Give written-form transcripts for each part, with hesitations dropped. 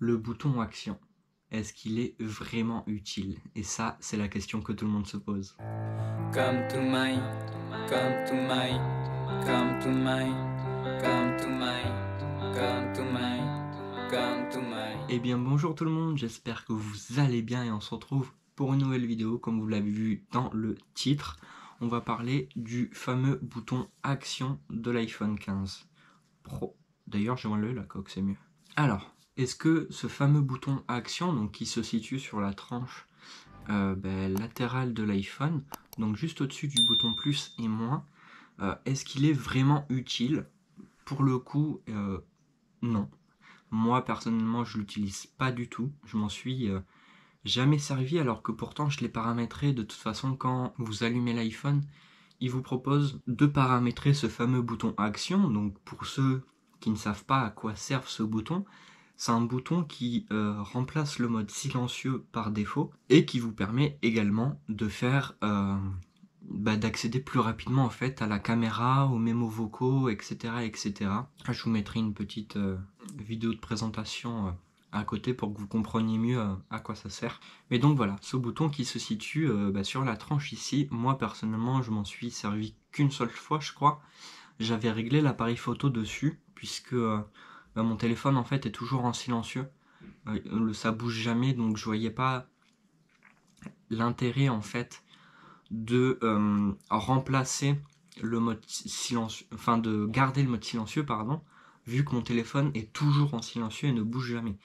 le bouton action, est-ce qu'il est vraiment utile? Et ça, c'est la question que tout le monde se pose. Come to my, come to my, come to my, come to my, come to my, come to my. Eh bien bonjour tout le monde, j'espère que vous allez bien et on se retrouve pour une nouvelle vidéo. Comme vous l'avez vu dans le titre, on va parler du fameux bouton action de l'iPhone 15 Pro. D'ailleurs, j'ai enlevé la coque, c'est mieux. Alors, est-ce que ce fameux bouton action, donc qui se situe sur la tranche latérale de l'iPhone, donc juste au-dessus du bouton plus et moins, est-ce qu'il est vraiment utile? Pour le coup, non. Moi, personnellement, je l'utilise pas du tout. Je m'en suis jamais servi, alors que pourtant, je l'ai paramétré. De toute façon, quand vous allumez l'iPhone, il vous propose de paramétrer ce fameux bouton action. Donc, pour ceux qui ne savent pas à quoi sert ce bouton, c'est un bouton qui remplace le mode silencieux par défaut et qui vous permet également de faire d'accéder plus rapidement en fait à la caméra, aux mémos vocaux, etc. etc. Je vous mettrai une petite vidéo de présentation à côté pour que vous compreniez mieux à quoi ça sert. Mais donc voilà, ce bouton qui se situe sur la tranche ici, moi personnellement je m'en suis servi qu'une seule fois je crois. J'avais réglé l'appareil photo dessus puisque mon téléphone en fait est toujours en silencieux. Ça bouge jamais, donc je voyais pas l'intérêt en fait de remplacer le mode silencieux, enfin de garder le mode silencieux pardon, vu que mon téléphone est toujours en silencieux et ne bouge jamais.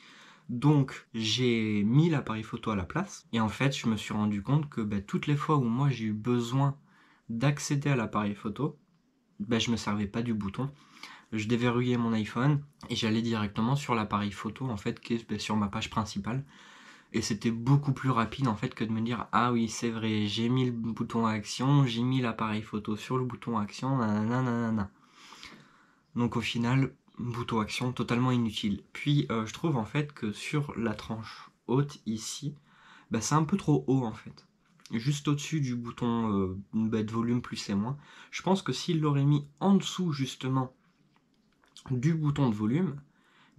Donc j'ai mis l'appareil photo à la place et en fait je me suis rendu compte que toutes les fois où moi j'ai eu besoin d'accéder à l'appareil photo, je me servais pas du bouton. Je déverrouillais mon iPhone et j'allais directement sur l'appareil photo en fait qui est sur ma page principale. Et c'était beaucoup plus rapide en fait que de me dire ah oui c'est vrai, j'ai mis le bouton action, j'ai mis l'appareil photo sur le bouton action, nanana. Donc au final, bouton action totalement inutile. Puis je trouve en fait que sur la tranche haute ici, c'est un peu trop haut en fait. Juste au-dessus du bouton de volume plus et moins. Je pense que s'il l'aurait mis en dessous justement du bouton de volume,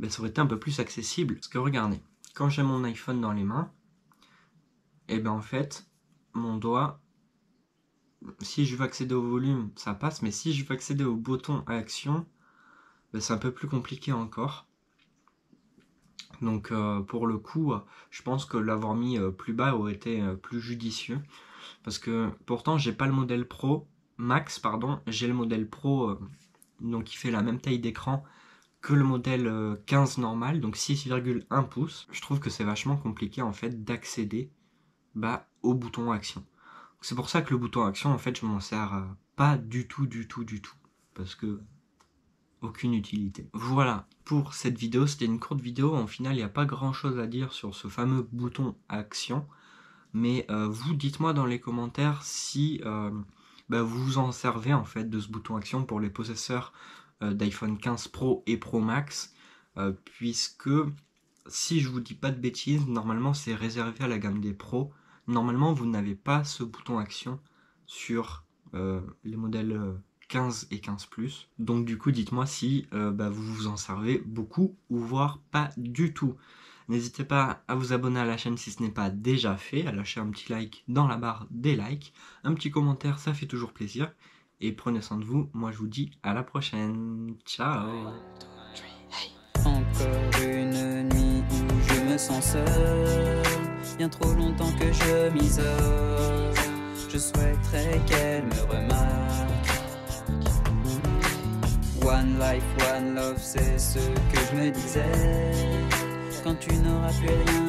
ça aurait été un peu plus accessible. Parce que regardez, quand j'ai mon iPhone dans les mains, et en fait, mon doigt, si je veux accéder au volume, ça passe, mais si je veux accéder au bouton action, c'est un peu plus compliqué encore. Donc pour le coup, je pense que l'avoir mis plus bas aurait été plus judicieux. Parce que pourtant, j'ai pas le modèle Pro Max, pardon, j'ai le modèle Pro, donc qui fait la même taille d'écran que le modèle 15 normal, donc 6,1 pouces. Je trouve que c'est vachement compliqué en fait d'accéder au bouton action. C'est pour ça que le bouton action en fait je m'en sers pas du tout, parce que aucune utilité. Voilà pour cette vidéo, c'était une courte vidéo, en final il n'y a pas grand chose à dire sur ce fameux bouton action, mais vous dites-moi dans les commentaires si vous vous en servez en fait de ce bouton action pour les possesseurs d'iPhone 15 Pro et Pro Max, puisque si je vous dis pas de bêtises, normalement c'est réservé à la gamme des pros. Normalement vous n'avez pas ce bouton action sur les modèles 15 et 15 Plus. Donc du coup dites-moi si vous vous en servez beaucoup ou voire pas du tout. N'hésitez pas à vous abonner à la chaîne si ce n'est pas déjà fait, à lâcher un petit like dans la barre des likes, un petit commentaire ça fait toujours plaisir. Et prenez soin de vous, moi je vous dis à la prochaine, ciao. Encore une nuit où je me sens seul, bien trop longtemps que je m'isole. Je souhaiterais qu'elle me remarque. One life, one love, c'est ce que je me disais. Quand tu n'auras plus rien